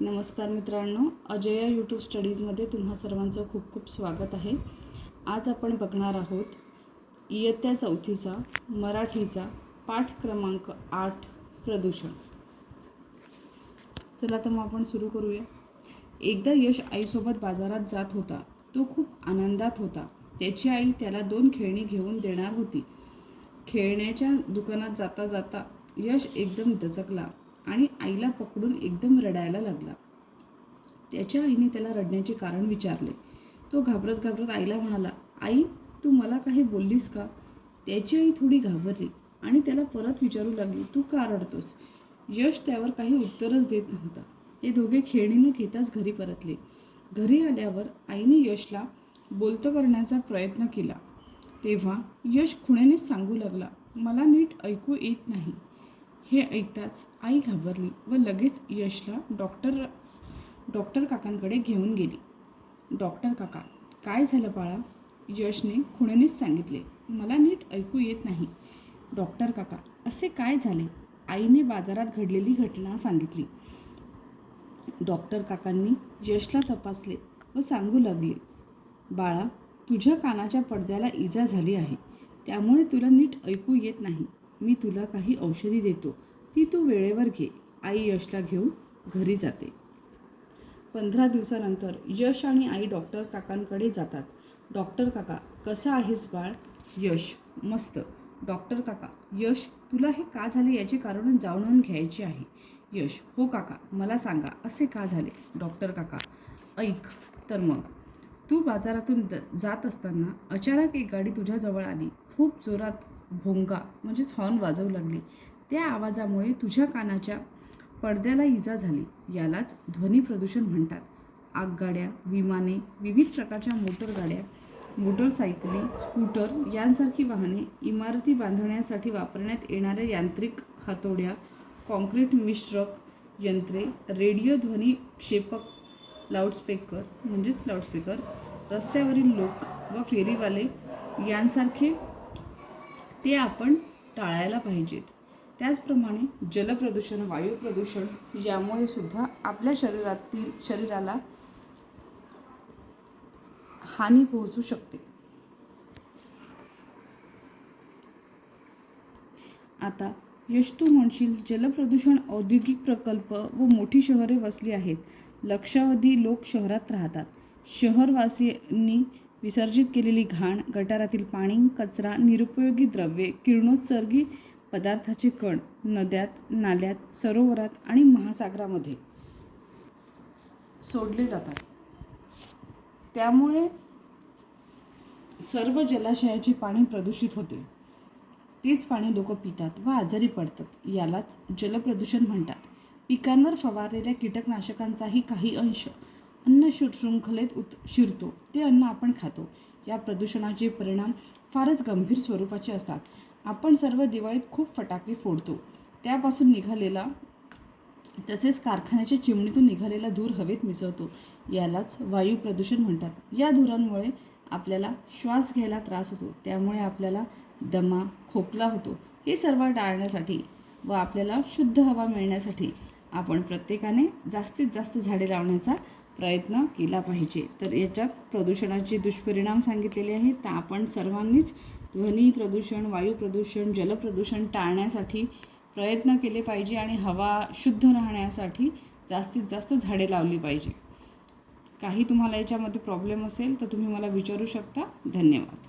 नमस्कार मित्रांनो, अजया यूट्यूब स्टडीजमध्ये तुम्हा सर्वांचं खूप खूप स्वागत आहे। आज आपण बघणार आहोत इयत्ता 4थीचा मराठीचा पाठ क्रमांक 8 प्रदूषण। चला तर मग आपण सुरू करूया। एकदा यश आईसोबत बाजारात जात होता। तो खूप आनंदात होता। त्याची आई त्याला 2 खेळणी घेऊन देणार होती। खेळण्याच्या दुकानात जाता जाता यश एकदम दचकला आणि आईला पकडून एकदम रडायला लागला। त्याच्या आईने त्याला रडण्याचे कारण विचारले। तो घाबरत घाबरत आईला म्हणाला, आई, तू मला काही बोललीस का? त्याची आई थोडी घाबरली आणि त्याला परत विचारू लागली, तू का रडतोस? यश त्यावर काही उत्तरच देत नव्हता। ते दोघे खेळणी न घेताच घरी परतले। घरी आल्यावर आईने यशला बोलतं करण्याचा प्रयत्न केला, तेव्हा यश खुणेनेच सांगू लागला, मला नीट ऐकू येत नाही। हे ऐकताच आई घाबरली व लगेच यशला डॉक्टर काकांकडे घेऊन गेली। डॉक्टर काका, काय झालं बाळा? यशने खुणेनेच सांगितले, मला नीट ऐकू येत नाही। डॉक्टर काका, असे काय झाले? आईने बाजारात घडलेली घटना सांगितली। डॉक्टर काकांनी यशला तपासले व सांगू लागले, बाळा, तुझ्या कानाच्या पडद्याला इजा झाली आहे, त्यामुळे तुला नीट ऐकू येत नाही। मी तुला काही औषधी देतो, ती तू वेळेवर घे। आई यशला घेऊन घरी जाते। 15 दिवसानंतर यश आणि आई डॉक्टर काकांकडे जातात। डॉक्टर काका, कसं आहेस बाळ? यश, मस्त। डॉक्टर काका, यश, तुला हे का झाले याचे कारण जाणून घ्यायचे आहे। यश, हो काका, मला सांगा, असे का झाले? डॉक्टर काका, ऐक तर मग, तू बाजारातून जात असताना अचानक एक गाडी तुझ्या जवळ आली। खूप जोरात भोंगा म्हणजेच हॉर्न वाजवू लागली। त्या आवाजामुळे तुझ्या कानाच्या पडद्याला इजा झाली। यालाच ध्वनी प्रदूषण म्हणतात। आगगाड्या, विमाने, विविध प्रकारच्या मोटरगाड्या, मोटरसायकली, स्कूटर यांसारखी वाहने, इमारती बांधण्यासाठी वापरण्यात येणाऱ्या यांत्रिक हातोड्या, कॉन्क्रीट मिश्रक यंत्रे, रेडिओ ध्वनी क्षेपक, लाऊडस्पीकर, रस्त्यावरील लोक व फेरीवाले यांसारखे ते आपण टाळायला पाहिजेत। त्याचप्रमाणे जलप्रदूषण, वायू प्रदूषण यामुळे सुद्धा आपल्या शरीराला हानी पोहोचू शकते। आता यश, तू म्हणशील, जलप्रदूषण औद्योगिक प्रकल्प व मोठी शहरे वसली आहेत, लक्षावधी लोक शहरात राहतात। शहरवासियांनी विसर्जित केलेली घाण, गटारातील पाणी, कचरा, निरुपयोगी द्रव्ये, किरणोत्सर्गी पदार्थाचे कण नद्यात, नाल्यात, सरोवरात आणि महासागरामध्ये सोडले जातात। त्यामुळे सर्व जलाशयाचे पाणी प्रदूषित होते। तेच पाणी लोक पितात व आजारी पडतात। यालाच जलप्रदूषण म्हणतात। पिकांवर फवारलेल्या कीटकनाशकांचाही काही अंश अन्न शृंखलेत शिरतो, ते अन्न आपण खातो। या प्रदूषणाचे परिणाम फारच गंभीर स्वरूपाचे असतात। आपण सर्व दिवाळीत खूप फटाके फोडतो, त्यापासून निघालेला तसेच कारखान्याच्या चिमणीतून निघालेला धूर हवेत मिसळतो, यालाच वायू प्रदूषण म्हणतात। या धुरांमुळे आपल्याला श्वास घ्यायला त्रास होतो, त्यामुळे आपल्याला दमा, खोकला होतो। हे सर्व टाळण्यासाठी व आपल्याला शुद्ध हवा मिळण्यासाठी आपण प्रत्येकाने जास्तीत जास्त झाडे लावण्याचा प्रयत्न केला पाहिजे। तर याच्यात प्रदूषणाचे दुष्परिणाम सांगितलेले आहेत। तर आपण सर्वांनीच ध्वनी प्रदूषण, वायू प्रदूषण, जलप्रदूषण टाळण्यासाठी प्रयत्न केले पाहिजे आणि हवा शुद्ध राहण्यासाठी जास्तीत जास्त झाडे लावली पाहिजे। काही तुम्हाला याच्यामध्ये प्रॉब्लेम असेल तर तुम्ही मला विचारू शकता। धन्यवाद।